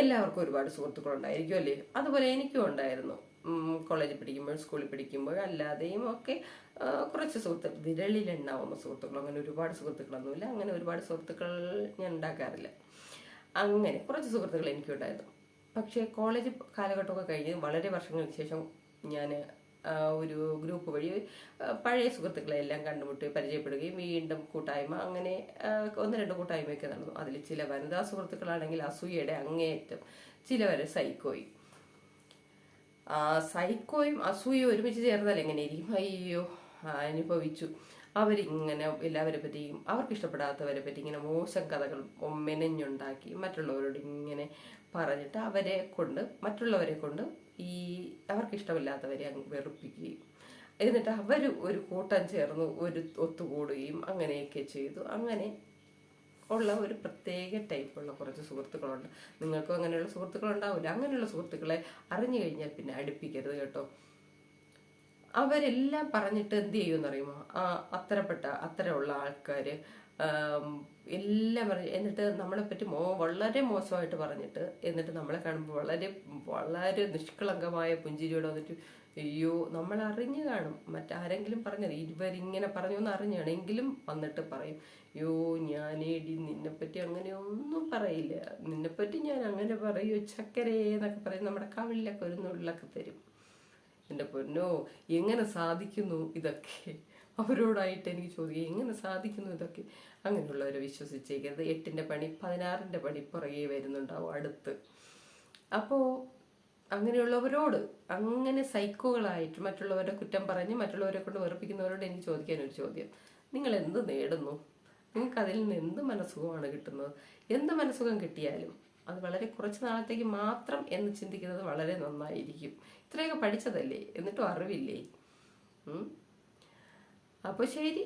എല്ലാവർക്കും ഒരുപാട് സുഹൃത്തുക്കളുണ്ടായിരിക്കും അല്ലേ? അതുപോലെ എനിക്കും ഉണ്ടായിരുന്നു. കോളേജിൽ പഠിക്കുമ്പോൾ, സ്കൂളിൽ പഠിക്കുമ്പോൾ, അല്ലാതെയും ഒക്കെ കുറച്ച് വിരളിലെണ്ണാവുന്ന സുഹൃത്തുക്കൾ. അങ്ങനെ ഒരുപാട് സുഹൃത്തുക്കളൊന്നുമില്ല. അങ്ങനെ ഒരുപാട് സുഹൃത്തുക്കൾ ഞാൻ ഉണ്ടാക്കാറില്ല. അങ്ങനെ കുറച്ച് സുഹൃത്തുക്കൾ എനിക്കുണ്ടായിരുന്നു. പക്ഷേ കോളേജ് കാലഘട്ടമൊക്കെ കഴിഞ്ഞ് വളരെ വർഷങ്ങൾക്ക് ശേഷം ഞാൻ ഒരു ഗ്രൂപ്പ് വഴി പഴയ സുഹൃത്തുക്കളെ എല്ലാം കണ്ടുമുട്ടി പരിചയപ്പെടുകയും വീണ്ടും കൂട്ടായ്മ അങ്ങനെ 1-2 കൂട്ടായ്മയൊക്കെ നടന്നു. അതിൽ ചില വനിതാ സുഹൃത്തുക്കളാണെങ്കിൽ അസൂയയുടെ അങ്ങേയറ്റം, ചിലവരെ സൈക്കോയും. സൈക്കോയും അസൂയയും ഒരുമിച്ച് ചേർന്നാൽ എങ്ങനെയായിരിക്കും? അയ്യോ, അനുഭവിച്ചു. അവരിങ്ങനെ എല്ലാവരെ പറ്റിയും അവർക്ക് ഇഷ്ടപ്പെടാത്തവരെ പറ്റി ഇങ്ങനെ മോശം കഥകൾ മെനഞ്ഞുണ്ടാക്കി മറ്റുള്ളവരോട് ഇങ്ങനെ പറഞ്ഞിട്ട് മറ്റുള്ളവരെ കൊണ്ട് ഈ അവർക്ക് ഇഷ്ടമില്ലാത്തവരെ അങ്ങ് വെറുപ്പിക്കുകയും എന്നിട്ട് അവർ ഒരു കൂട്ടം ചേർന്ന് ഒത്തുകൂടുകയും അങ്ങനെയൊക്കെ ചെയ്തു. അങ്ങനെ ഉള്ള ഒരു പ്രത്യേക ടൈപ്പുള്ള കുറച്ച് സുഹൃത്തുക്കളുണ്ട്. നിങ്ങൾക്കും അങ്ങനെയുള്ള സുഹൃത്തുക്കളുണ്ടാവില്ല. അങ്ങനെയുള്ള സുഹൃത്തുക്കളെ അറിഞ്ഞു കഴിഞ്ഞാൽ പിന്നെ അടുപ്പിക്കരുത് കേട്ടോ. അവരെല്ലാം പറഞ്ഞിട്ട് എന്ത് ചെയ്യുമെന്ന് അറിയുമോ? അത്തരമുള്ള ആൾക്കാർ എല്ലാം പറഞ്ഞ് എന്നിട്ട് നമ്മളെപ്പറ്റി വളരെ മോശമായിട്ട് പറഞ്ഞിട്ട് എന്നിട്ട് നമ്മളെ കാണുമ്പോൾ വളരെ വളരെ നിഷ്കളങ്കമായ പുഞ്ചിരിയോടെ വന്നിട്ട് അയ്യോ, നമ്മൾ അറിഞ്ഞു കാണും, മറ്റാരെങ്കിലും പറഞ്ഞത് ഇവരിങ്ങനെ പറഞ്ഞു എന്ന് അറിഞ്ഞു കാണും, എങ്കിലും വന്നിട്ട് പറയും അയ്യോ ഞാനേടി നിന്നെപ്പറ്റി അങ്ങനെയൊന്നും പറയില്ല, നിന്നെപ്പറ്റി ഞാൻ അങ്ങനെ പറയൂ ചക്കരേ എന്നൊക്കെ പറയും. നമ്മുടെ കവിളിലൊക്കെ ഒരു നുള്ളൊക്കെ തരും. എൻ്റെ പൊന്നോ, എങ്ങനെ സാധിക്കുന്നു ഇതൊക്കെ? അവരോടായിട്ട് എനിക്ക് ചോദിക്കുക, എങ്ങനെ സാധിക്കുന്നു ഇതൊക്കെ? അങ്ങനെയുള്ളവരെ വിശ്വസിച്ചേക്കരുത്. 8ന്റെ പണി 16ന്റെ പണി പുറകെ വരുന്നുണ്ടാവും അടുത്ത്. അപ്പോൾ അങ്ങനെയുള്ളവരോട്, അങ്ങനെ സൈക്കോകളായിട്ട് മറ്റുള്ളവരെ കുറ്റം പറഞ്ഞ് മറ്റുള്ളവരെ കൊണ്ട് വെറുപ്പിക്കുന്നവരോട് എനിക്ക് ചോദിക്കാനൊരു ചോദ്യം: നിങ്ങൾ എന്ത് നേടുന്നു? നിങ്ങൾക്ക് അതിൽ നിന്ന് എന്ത് മനസ്സുഖമാണ് കിട്ടുന്നത്? എന്ത് മനസ്സുഖം കിട്ടിയാലും അത് വളരെ കുറച്ച് നാളത്തേക്ക് മാത്രം എന്ന് ചിന്തിക്കുന്നത് വളരെ നന്നായിരിക്കും. ഇത്രയൊക്കെ പഠിച്ചതല്ലേ, എന്നിട്ടും അറിവില്ലേ? അപ്പോൾ ശരി.